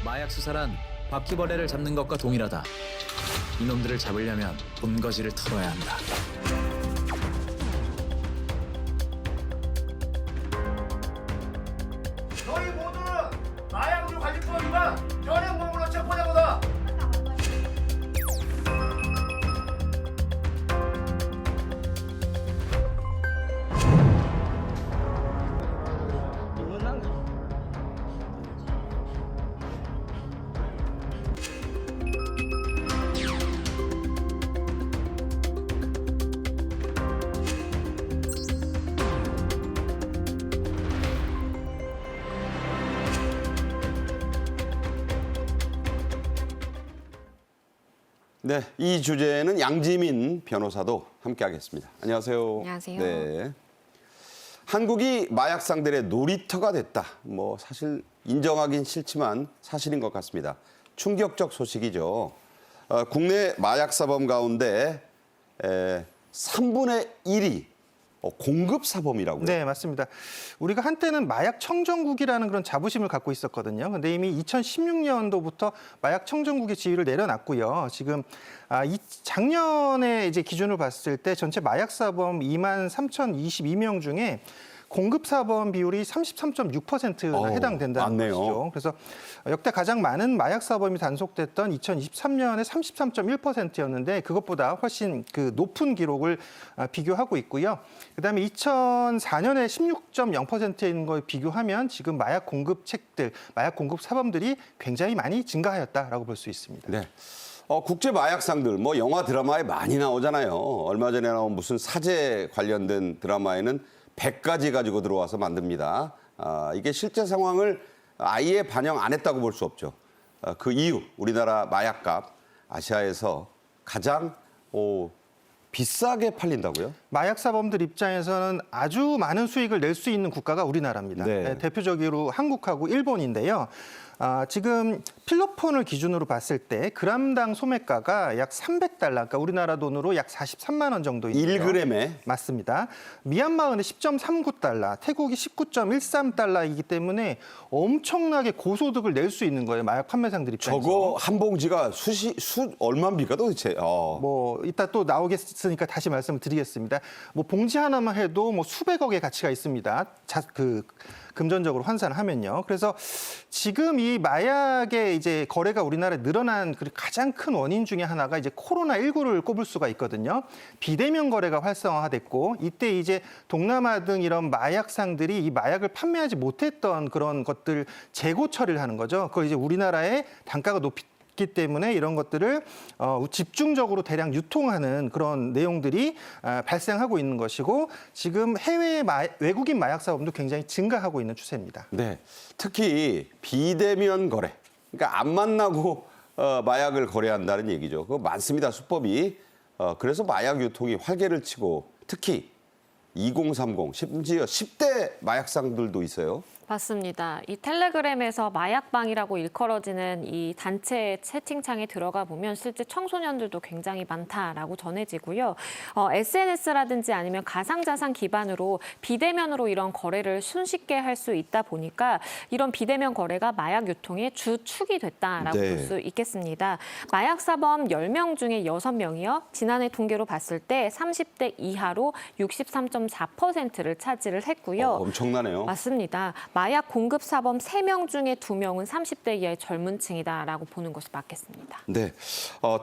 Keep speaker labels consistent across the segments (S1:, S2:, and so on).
S1: 마약 수사란 바퀴벌레를 잡는 것과 동일하다. 이놈들을 잡으려면 본거지를 털어야 한다.
S2: 너희 모두는 마약류 관리법 위반 현행범으로 체포되거다.
S3: 네, 이 주제는 양지민 변호사도 함께하겠습니다. 안녕하세요.
S4: 안녕하세요.
S3: 네, 한국이 마약상들의 놀이터가 됐다. 사실 인정하긴 싫지만 사실인 것 같습니다. 충격적 소식이죠. 국내 마약 사범 가운데 3분의 1이 공급 사범이라고요?
S5: 네, 맞습니다. 우리가 한때는 마약 청정국이라는 그런 자부심을 갖고 있었거든요. 근데 이미 2016년도부터 마약 청정국의 지위를 내려놨고요. 지금 작년에 이제 기준을 봤을 때 전체 마약 사범 23,022명 중에 공급 사범 비율이 33.6%가 해당된다는
S3: 많네요.
S5: 것이죠. 그래서 역대 가장 많은 마약 사범이 단속됐던 2023년에 33.1%였는데 그것보다 훨씬 높은 기록을 비교하고 있고요. 그다음에 2004년에 16.0%인 걸 비교하면 지금 마약 공급책들, 마약 공급 사범들이 굉장히 많이 증가하였다라고 볼 수 있습니다.
S3: 네. 국제 마약상들 영화 드라마에 많이 나오잖아요. 얼마 전에 나온 무슨 사제 관련된 드라마에는 100가지 가지고 들어와서 만듭니다. 이게 실제 상황을 아예 반영 안 했다고 볼 수 없죠. 그 이유, 우리나라 마약값 아시아에서 가장 비싸게 팔린다고요?
S5: 마약 사범들 입장에서는 아주 많은 수익을 낼 수 있는 국가가 우리나라입니다.
S3: 네.
S5: 대표적으로 한국하고 일본인데요. 지금 필로폰을 기준으로 봤을 때 그람당 소매가가 약 300달러, 그러니까 우리나라 돈으로 약 43만 원 정도인데요.
S3: 1g에?
S5: 맞습니다. 미얀마는 10.39달러, 태국이 19.13달러이기 때문에 엄청나게 고소득을 낼 수 있는 거예요. 마약 판매상들 입장에서.
S3: 저거 한 봉지가 얼마입니까 도대체?
S5: 이따 또 나오겠으니까 다시 말씀을 드리겠습니다. 봉지 하나만 해도 수백억의 가치가 있습니다. 금전적으로 환산을 하면요. 그래서 지금 이 마약의 이제 거래가 우리나라에 늘어난 가장 큰 원인 중에 하나가 이제 코로나19를 꼽을 수가 있거든요. 비대면 거래가 활성화됐고 이때 이제 동남아 등 이런 마약상들이 이 마약을 판매하지 못했던 그런 것들 재고 처리를 하는 거죠. 그걸 이제 우리나라의 단가가 높기 때문에 이런 것들을 집중적으로 대량 유통하는 그런 내용들이 발생하고 있는 것이고 지금 해외 외국인 마약 사범도 굉장히 증가하고 있는 추세입니다.
S3: 네, 특히 비대면 거래, 그러니까 안 만나고 마약을 거래한다는 얘기죠. 그거 많습니다, 수법이. 그래서 마약 유통이 활개를 치고 특히 2030, 심지어 10대 마약상들도 있어요.
S4: 맞습니다. 이 텔레그램에서 마약방이라고 일컬어지는 이 단체 채팅창에 들어가 보면 실제 청소년들도 굉장히 많다라고 전해지고요. SNS라든지 아니면 가상자산 기반으로 비대면으로 이런 거래를 손쉽게 할 수 있다 보니까 이런 비대면 거래가 마약 유통의 주축이 됐다라고
S3: 네.
S4: 볼 수 있겠습니다. 마약 사범 10명 중에 6명이요. 지난해 통계로 봤을 때 30대 이하로 63.4%를 차지를 했고요.
S3: 엄청나네요.
S4: 맞습니다. 마약 공급 사범 3명 중에 2명은 30대 이하의 젊은 층이다라고 보는 것이 맞겠습니다.
S3: 네,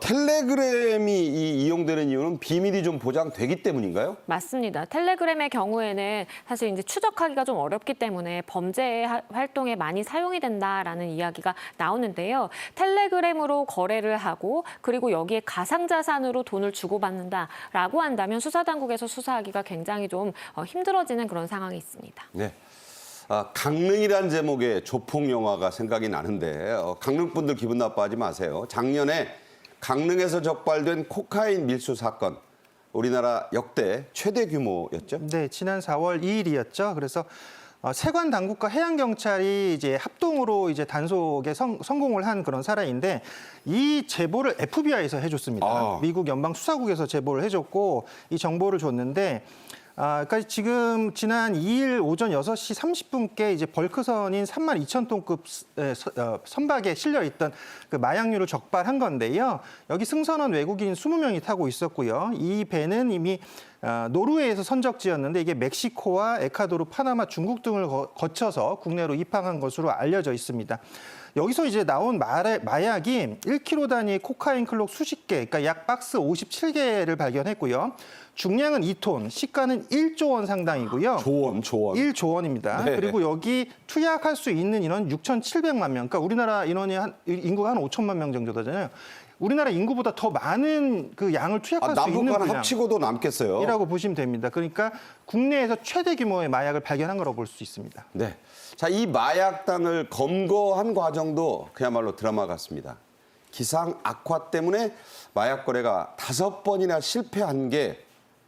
S3: 텔레그램이 이용되는 이유는 비밀이 좀 보장되기 때문인가요?
S4: 맞습니다. 텔레그램의 경우에는 사실 이제 추적하기가 좀 어렵기 때문에 범죄 활동에 많이 사용이 된다라는 이야기가 나오는데요. 텔레그램으로 거래를 하고 그리고 여기에 가상자산으로 돈을 주고받는다라고 한다면 수사당국에서 수사하기가 굉장히 좀 힘들어지는 그런 상황이 있습니다.
S3: 네. 강릉이란 제목의 조폭 영화가 생각이 나는데 강릉 분들 기분 나빠하지 마세요. 작년에 강릉에서 적발된 코카인 밀수 사건, 우리나라 역대 최대 규모였죠?
S5: 네, 지난 4월 2일이었죠. 그래서 세관 당국과 해양 경찰이 이제 합동으로 이제 단속에 성공을 한 그런 사례인데 이 제보를 FBI에서 해줬습니다. 미국 연방 수사국에서 제보를 해줬고 이 정보를 줬는데 그러니까 지금 지난 2일 오전 6시 30분께 이제 벌크선인 32,000톤급 선박에 실려 있던 그 마약류를 적발한 건데요. 여기 승선원 외국인 20명이 타고 있었고요. 이 배는 이미 노르웨이에서 선적지였는데 이게 멕시코와 에콰도르, 파나마, 중국 등을 거쳐서 국내로 입항한 것으로 알려져 있습니다. 여기서 이제 나온 마약이 1kg 단위의 코카인 클록 수십 개, 그러니까 약 박스 57개를 발견했고요. 중량은 2톤, 시가는 1조 원 상당이고요.
S3: 조원.
S5: 1조 원입니다.
S3: 네.
S5: 그리고 여기 투약할 수 있는 인원 6,700만 명. 그러니까 우리나라 인구가 한 5천만 명 정도 되잖아요. 우리나라 인구보다 더 많은 그 양을 투약할 수 있는
S3: 남북한 합치고도 남겠어요.
S5: 분량이라고 보시면 됩니다. 그러니까 국내에서 최대 규모의 마약을 발견한 거라고 볼 수 있습니다.
S3: 네. 자, 이 마약단을 검거한 과정도 그야말로 드라마 같습니다. 기상 악화 때문에 마약 거래가 5번이나 실패한 게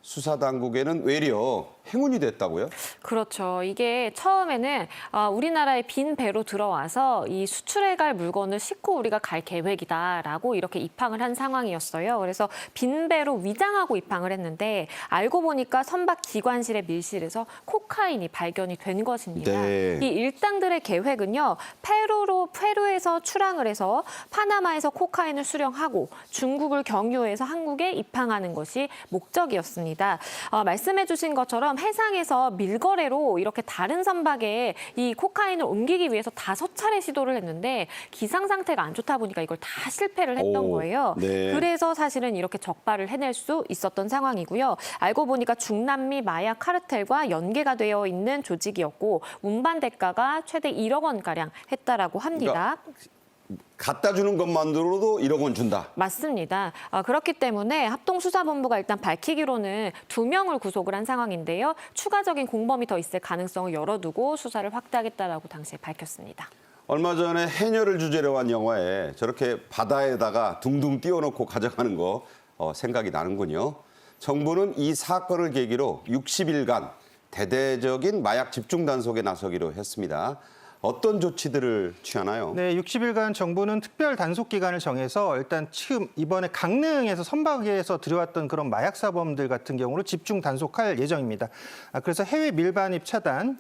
S3: 수사 당국에는 외려 행운이 됐다고요?
S4: 그렇죠. 이게 처음에는 우리나라에 빈 배로 들어와서 이 수출해갈 물건을 싣고 우리가 갈 계획이다라고 이렇게 입항을 한 상황이었어요. 그래서 빈 배로 위장하고 입항을 했는데 알고 보니까 선박 기관실의 밀실에서 코카인이 발견이 된 것입니다.
S3: 네.
S4: 이 일당들의 계획은요. 페루에서 출항을 해서 파나마에서 코카인을 수령하고 중국을 경유해서 한국에 입항하는 것이 목적이었습니다. 말씀해 주신 것처럼 해상에서 밀거래로 이렇게 다른 선박에 이 코카인을 옮기기 위해서 5차례 시도를 했는데 기상 상태가 안 좋다 보니까 이걸 다 실패를 했던 거예요.
S3: 네.
S4: 그래서 사실은 이렇게 적발을 해낼 수 있었던 상황이고요. 알고 보니까 중남미 마약 카르텔과 연계가 되어 있는 조직이었고 운반 대가가 최대 1억 원가량 했다라고 합니다.
S3: 갖다 주는 것만으로도 1억 원 준다.
S4: 맞습니다. 그렇기 때문에 합동수사본부가 일단 밝히기로는 2명을 구속을 한 상황인데요. 추가적인 공범이 더 있을 가능성을 열어두고 수사를 확대하겠다라고 당시에 밝혔습니다.
S3: 얼마 전에 해녀를 주제로 한 영화에 저렇게 바다에다가 둥둥 띄워놓고 가져가는 거 생각이 나는군요. 정부는 이 사건을 계기로 60일간 대대적인 마약 집중 단속에 나서기로 했습니다. 어떤 조치들을 취하나요?
S5: 네, 60일간 정부는 특별 단속 기간을 정해서 일단 지금 이번에 강릉에서 선박에서 들여왔던 그런 마약 사범들 같은 경우로 집중 단속할 예정입니다. 그래서 해외 밀반입 차단,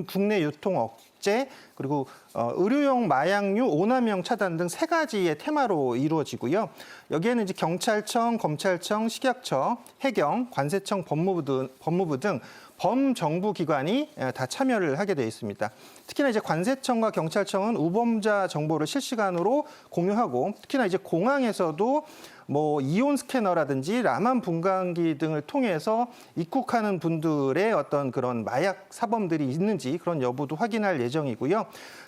S5: 국내 유통 억제, 그리고 의료용 마약류 오남용 차단 등 3가지의 테마로 이루어지고요. 여기에는 이제 경찰청, 검찰청, 식약처, 해경, 관세청, 법무부 등 범정부 기관이 다 참여를 하게 되어 있습니다. 특히나 이제 관세청과 경찰청은 우범자 정보를 실시간으로 공유하고 특히나 이제 공항에서도 뭐 이온 스캐너라든지 라만 분광기 등을 통해서 입국하는 분들의 어떤 그런 마약 사범들이 있는지 그런 여부도 확인할 예정이고요.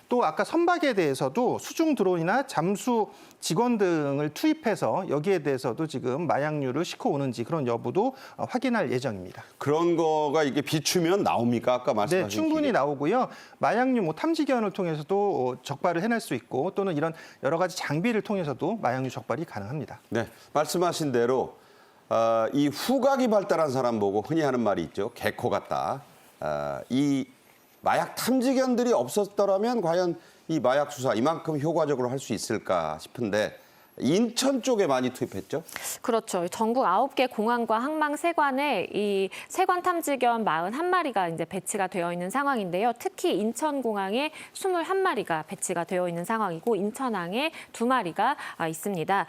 S5: 또 아까 선박에 대해서도 수중 드론이나 잠수 직원 등을 투입해서 여기에 대해서도 지금 마약류를 싣고 오는지 그런 여부도 확인할 예정입니다.
S3: 그런 거가 이게 비추면 나옵니까? 아까 말씀하신
S5: 네, 충분히
S3: 기계.
S5: 나오고요. 마약류 뭐 탐지견을 통해서도 적발을 해낼 수 있고 또는 이런 여러 가지 장비를 통해서도 마약류 적발이 가능합니다.
S3: 네, 말씀하신 대로 이 후각이 발달한 사람 보고 흔히 하는 말이 있죠. 개코 같다. 이 마약 탐지견들이 없었더라면 과연 이 마약 수사 이만큼 효과적으로 할 수 있을까 싶은데 인천 쪽에 많이 투입했죠?
S4: 그렇죠. 전국 9개 공항과 항망세관에 이 세관 탐지견 41마리가 이제 배치가 되어 있는 상황인데요. 특히 인천공항에 21마리가 배치가 되어 있는 상황이고 인천항에 2마리가 있습니다.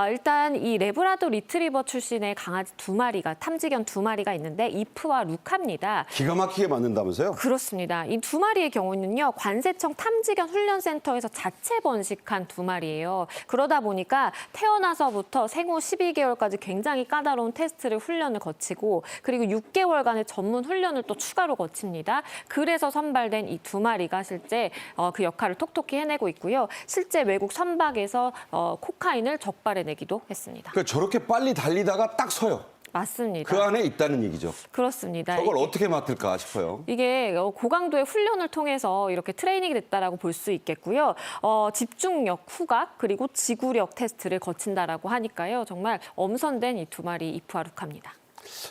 S4: 일단 이 레브라도 리트리버 출신의 강아지 2마리가 탐지견 2마리가 있는데 이프와 루카입니다.
S3: 기가 막히게 만든다면서요?
S4: 그렇습니다. 이 2마리의 경우는요. 관세청 탐지견 훈련센터에서 자체 번식한 2마리예요. 그러다 보니까 태어나서부터 생후 12개월까지 굉장히 까다로운 테스트를 훈련을 거치고 그리고 6개월간의 전문 훈련을 또 추가로 거칩니다. 그래서 선발된 이 2마리가 실제 그 역할을 톡톡히 해내고 있고요. 실제 외국 선박에서 코카인을 적발해내기도 했습니다.
S3: 그러니까 저렇게 빨리 달리다가 딱 서요.
S4: 맞습니다.
S3: 그 안에 있다는 얘기죠.
S4: 그렇습니다.
S3: 저걸 어떻게 맡을까 싶어요.
S4: 이게 고강도의 훈련을 통해서 이렇게 트레이닝이 됐다라고 볼 수 있겠고요. 집중력, 후각, 그리고 지구력 테스트를 거친다라고 하니까요. 정말 엄선된 이 2마리 이프아루카입니다.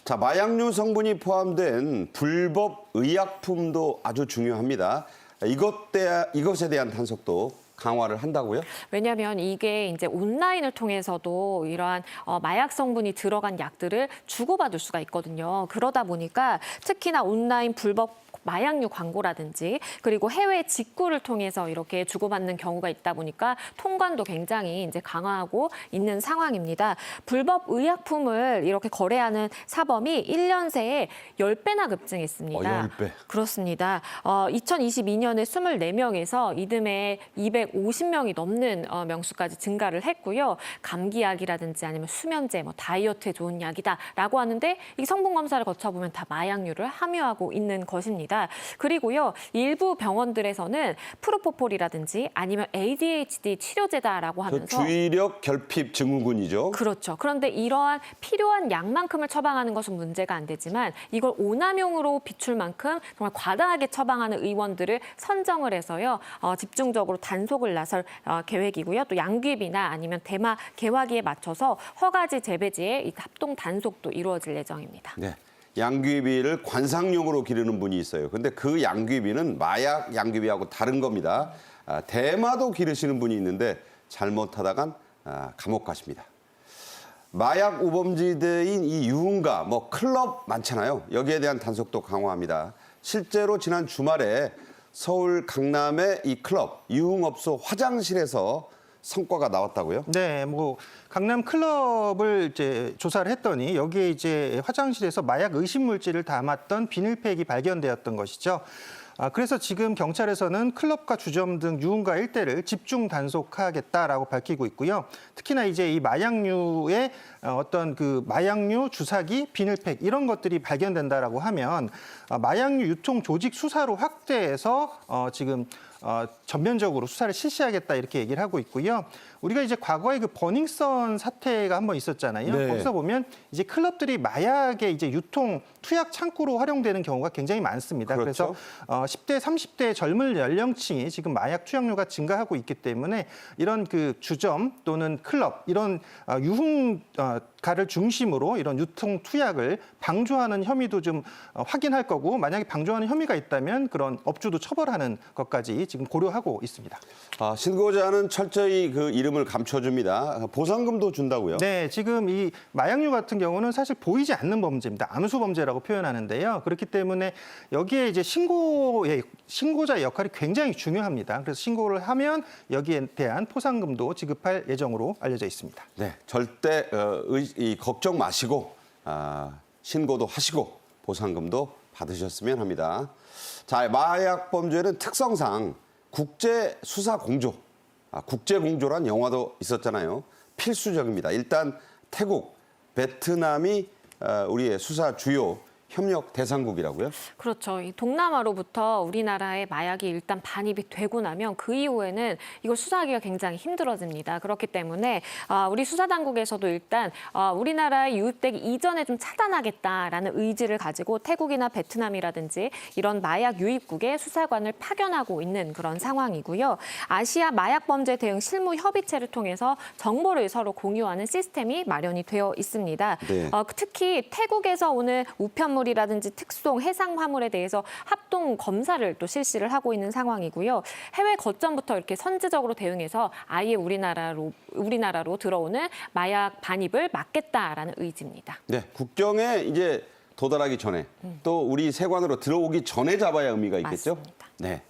S3: 자, 마약류 성분이 포함된 불법 의약품도 아주 중요합니다. 이것에 대한 단속도 강화를 한다고요?
S4: 왜냐하면 이게 이제 온라인을 통해서도 이러한 마약 성분이 들어간 약들을 주고받을 수가 있거든요. 그러다 보니까 특히나 온라인 불법 마약류 광고라든지 그리고 해외 직구를 통해서 이렇게 주고받는 경우가 있다 보니까 통관도 굉장히 이제 강화하고 있는 상황입니다. 불법 의약품을 이렇게 거래하는 사범이 1년 새에 10배나 급증했습니다.
S3: 10배.
S4: 그렇습니다. 2022년에 24명에서 이듬해 250명이 넘는 명수까지 증가를 했고요. 감기약이라든지 아니면 수면제, 다이어트에 좋은 약이다라고 하는데 이 성분 검사를 거쳐보면 다 마약류를 함유하고 있는 것입니다. 그리고요, 일부 병원들에서는 프로포폴이라든지 아니면 ADHD 치료제다라고 하면서
S3: 주의력 결핍 증후군이죠.
S4: 그렇죠. 그런데 이러한 필요한 약만큼을 처방하는 것은 문제가 안 되지만 이걸 오남용으로 비출 만큼 정말 과다하게 처방하는 의원들을 선정을 해서요, 집중적으로 단속을 나설 계획이고요. 또 양귀비나 아니면 대마 개화기에 맞춰서 허가지 재배지의 이 합동 단속도 이루어질 예정입니다.
S3: 네. 양귀비를 관상용으로 기르는 분이 있어요. 근데 그 양귀비는 마약 양귀비하고 다른 겁니다. 대마도 기르시는 분이 있는데 잘못하다간 감옥 가십니다. 마약 우범지대인 이 유흥가, 클럽 많잖아요. 여기에 대한 단속도 강화합니다. 실제로 지난 주말에 서울 강남의 이 클럽, 유흥업소 화장실에서 성과가 나왔다고요?
S5: 네, 강남 클럽을 이제 조사를 했더니 여기에 이제 화장실에서 마약 의심 물질을 담았던 비닐팩이 발견되었던 것이죠. 그래서 지금 경찰에서는 클럽과 주점 등 유흥가 일대를 집중 단속하겠다라고 밝히고 있고요. 특히나 이제 이 마약류의 어떤 그 마약류 주사기, 비닐팩 이런 것들이 발견된다라고 하면 마약류 유통 조직 수사로 확대해서 지금 전면적으로 수사를 실시하겠다 이렇게 얘기를 하고 있고요. 우리가 이제 과거에 그 버닝썬 사태가 한번 있었잖아요.
S3: 네.
S5: 거기서 보면 이제 클럽들이 마약의 이제 유통 투약 창구로 활용되는 경우가 굉장히 많습니다.
S3: 그렇죠.
S5: 그래서 10대, 30대 젊은 연령층이 지금 마약 투약류가 증가하고 있기 때문에 이런 그 주점 또는 클럽 이런 유흥가를 중심으로 이런 유통 투약을 방조하는 혐의도 좀 확인할 거고 만약에 방조하는 혐의가 있다면 그런 업주도 처벌하는 것까지 지금 고려하고 있습니다.
S3: 신고자는 철저히 그 이름을 감춰줍니다. 보상금도 준다고요?
S5: 네, 지금 이 마약류 같은 경우는 사실 보이지 않는 범죄입니다. 암수 범죄라고 표현하는데요. 그렇기 때문에 여기에 이제 신고자의 역할이 굉장히 중요합니다. 그래서 신고를 하면 여기에 대한 포상금도 지급할 예정으로 알려져 있습니다.
S3: 네, 절대 걱정 마시고 신고도 하시고 보상금도 받으셨으면 합니다. 자, 마약 범죄는 특성상 국제 수사 공조, 국제 공조란 영화도 있었잖아요. 필수적입니다. 일단 태국, 베트남이 우리의 수사 주요 협력 대상국이라고요?
S4: 그렇죠. 이 동남아로부터 우리나라의 마약이 일단 반입이 되고 나면 그 이후에는 이걸 수사하기가 굉장히 힘들어집니다. 그렇기 때문에 우리 수사당국에서도 일단 우리나라에 유입되기 이전에 좀 차단하겠다라는 의지를 가지고 태국이나 베트남이라든지 이런 마약 유입국에 수사관을 파견하고 있는 그런 상황이고요. 아시아 마약범죄 대응 실무 협의체를 통해서 정보를 서로 공유하는 시스템이 마련이 되어 있습니다.
S3: 네.
S4: 특히 태국에서 오는 우편물이라든지 특송, 해상 화물에 대해서 합동 검사를 또 실시를 하고 있는 상황이고요. 해외 거점부터 이렇게 선제적으로 대응해서 아예 우리나라로 들어오는 마약 반입을 막겠다라는 의지입니다.
S3: 네, 국경에 이제 도달하기 전에 또 우리 세관으로 들어오기 전에 잡아야 의미가 있겠죠?
S4: 맞습니다.
S3: 네.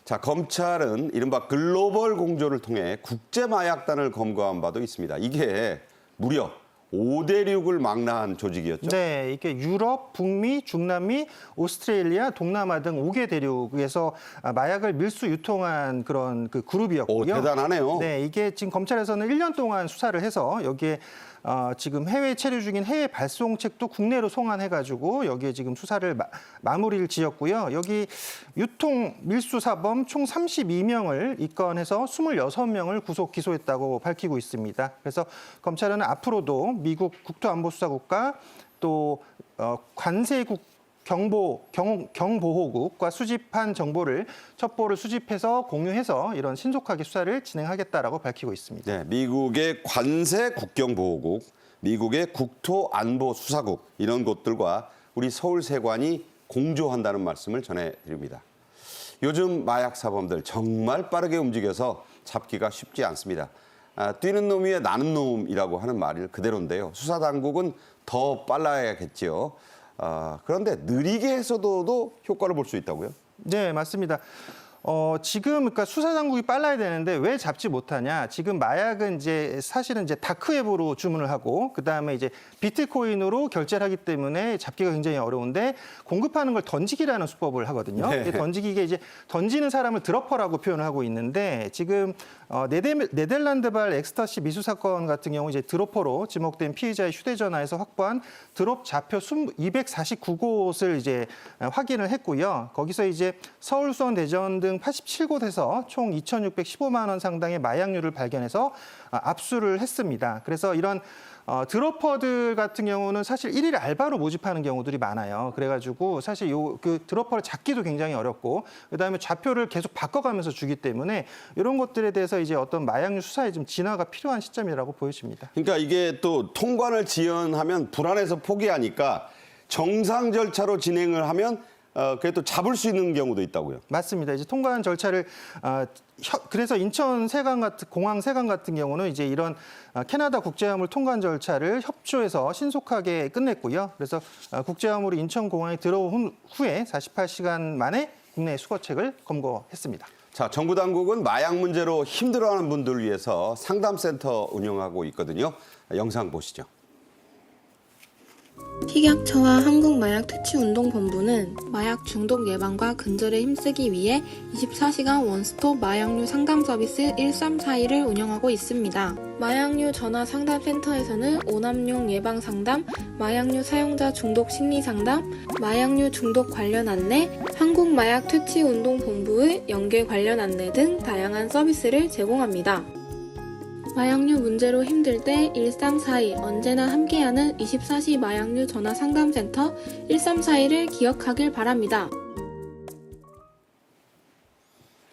S3: 자, 검찰은 이른바 글로벌 공조를 통해 국제마약단을 검거한 바도 있습니다. 이게 무려 5대륙을 망라한 조직이었죠.
S5: 네, 이게 유럽, 북미, 중남미, 오스트레일리아, 동남아 등 5개 대륙에서 마약을 밀수 유통한 그런 그 그룹이었고요.
S3: 오, 대단하네요.
S5: 네, 이게 지금 검찰에서는 1년 동안 수사를 해서 여기에 지금 해외 체류 중인 해외 발송책도 국내로 송환해가지고 여기에 지금 수사를 마무리를 지었고요. 여기 유통 밀수 사범 총 32명을 입건해서 26명을 구속 기소했다고 밝히고 있습니다. 그래서 검찰은 앞으로도 미국 국토안보수사국과 또 관세국 경보호국과 수집한 정보를 첩보를 수집해서 공유해서 이런 신속하게 수사를 진행하겠다라고 밝히고 있습니다.
S3: 네, 미국의 관세 국경보호국, 미국의 국토안보수사국 이런 곳들과 우리 서울세관이 공조한다는 말씀을 전해드립니다. 요즘 마약 사범들 정말 빠르게 움직여서 잡기가 쉽지 않습니다. 뛰는 놈 위에 나는 놈이라고 하는 말이 그대로인데요. 수사 당국은 더 빨라야겠지요. 그런데 느리게 해서도 효과를 볼 수 있다고요?
S5: 네, 맞습니다. 지금 그러니까 수사 당국이 빨라야 되는데 왜 잡지 못하냐? 지금 마약은 이제 사실은 이제 다크웹으로 주문을 하고 그다음에 이제 비트코인으로 결제를 하기 때문에 잡기가 굉장히 어려운데 공급하는 걸 던지기라는 수법을 하거든요.
S3: 네.
S5: 던지기가 이제 던지는 사람을 드러퍼라고 표현을 하고 있는데 지금 네덜란드발 엑스터시 미수 사건 같은 경우 이제 드로퍼로 지목된 피의자의 휴대전화에서 확보한 드롭 좌표 249곳을 이제 확인을 했고요. 거기서 이제 서울, 수원, 대전 등 87곳에서 총 2,615만 원 상당의 마약류를 발견해서 압수를 했습니다. 그래서 이런 드로퍼들 같은 경우는 사실 일일 알바로 모집하는 경우들이 많아요. 그래가지고 사실 그 드로퍼를 잡기도 굉장히 어렵고 그다음에 좌표를 계속 바꿔가면서 주기 때문에 이런 것들에 대해서 이제 어떤 마약류 수사에 좀 진화가 필요한 시점이라고 보여집니다.
S3: 그러니까 이게 또 통관을 지연하면 불안해서 포기하니까 정상 절차로 진행을 하면 그게 또 잡을 수 있는 경우도 있다고요.
S5: 맞습니다. 이제 통관 절차를 그래서 인천 공항 세관 같은 경우는 이제 이런 캐나다 국제화물 통관 절차를 협조해서 신속하게 끝냈고요. 그래서 국제화물이 인천 공항에 들어온 후에 48시간 만에 국내 수거책을 검거했습니다.
S3: 자, 정부 당국은 마약 문제로 힘들어하는 분들을 위해서 상담센터 운영하고 있거든요. 영상 보시죠.
S6: 식약처와 한국마약퇴치운동본부는 마약 중독 예방과 근절에 힘쓰기 위해 24시간 원스톱 마약류 상담 서비스 1342를 운영하고 있습니다. 마약류 전화 상담센터에서는 오남용 예방 상담, 마약류 사용자 중독 심리 상담, 마약류 중독 관련 안내, 한국마약퇴치운동본부의 연계 관련 안내 등 다양한 서비스를 제공합니다. 마약류 문제로 힘들 때 1342 언제나 함께하는 24시 마약류 전화 상담센터 1342를 기억하길 바랍니다.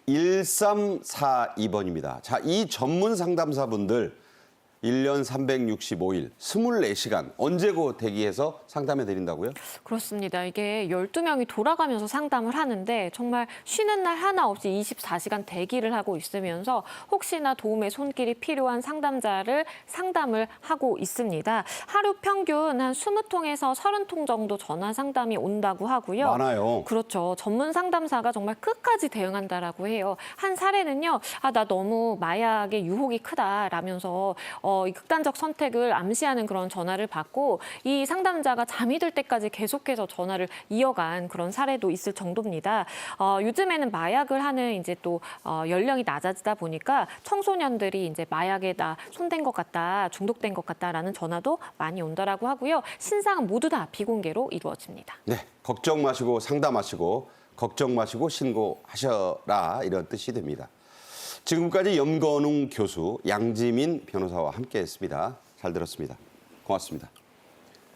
S3: 1342번입니다. 자, 이 전문 상담사분들 1년 365일, 24시간 언제고 대기해서 상담해 드린다고요?
S4: 그렇습니다. 이게 12명이 돌아가면서 상담을 하는데 정말 쉬는 날 하나 없이 24시간 대기를 하고 있으면서 혹시나 도움의 손길이 필요한 상담자를 상담을 하고 있습니다. 하루 평균 한 20통에서 30통 정도 전화 상담이 온다고 하고요.
S3: 많아요.
S4: 그렇죠. 전문 상담사가 정말 끝까지 대응한다라고 해요. 한 사례는요. 나 너무 마약의 유혹이 크다라면서 이 극단적 선택을 암시하는 그런 전화를 받고 이 상담자가 잠이 들 때까지 계속해서 전화를 이어간 그런 사례도 있을 정도입니다. 요즘에는 마약을 하는 이제 또 연령이 낮아지다 보니까 청소년들이 이제 마약에 나 손댄 것 같다, 중독된 것 같다라는 전화도 많이 온다라고 하고요. 신상은 모두 다 비공개로 이루어집니다.
S3: 네, 걱정 마시고 상담하시고 걱정 마시고 신고하셔라 이런 뜻이 됩니다. 지금까지 염건웅 교수, 양지민 변호사와 함께했습니다. 잘 들었습니다. 고맙습니다.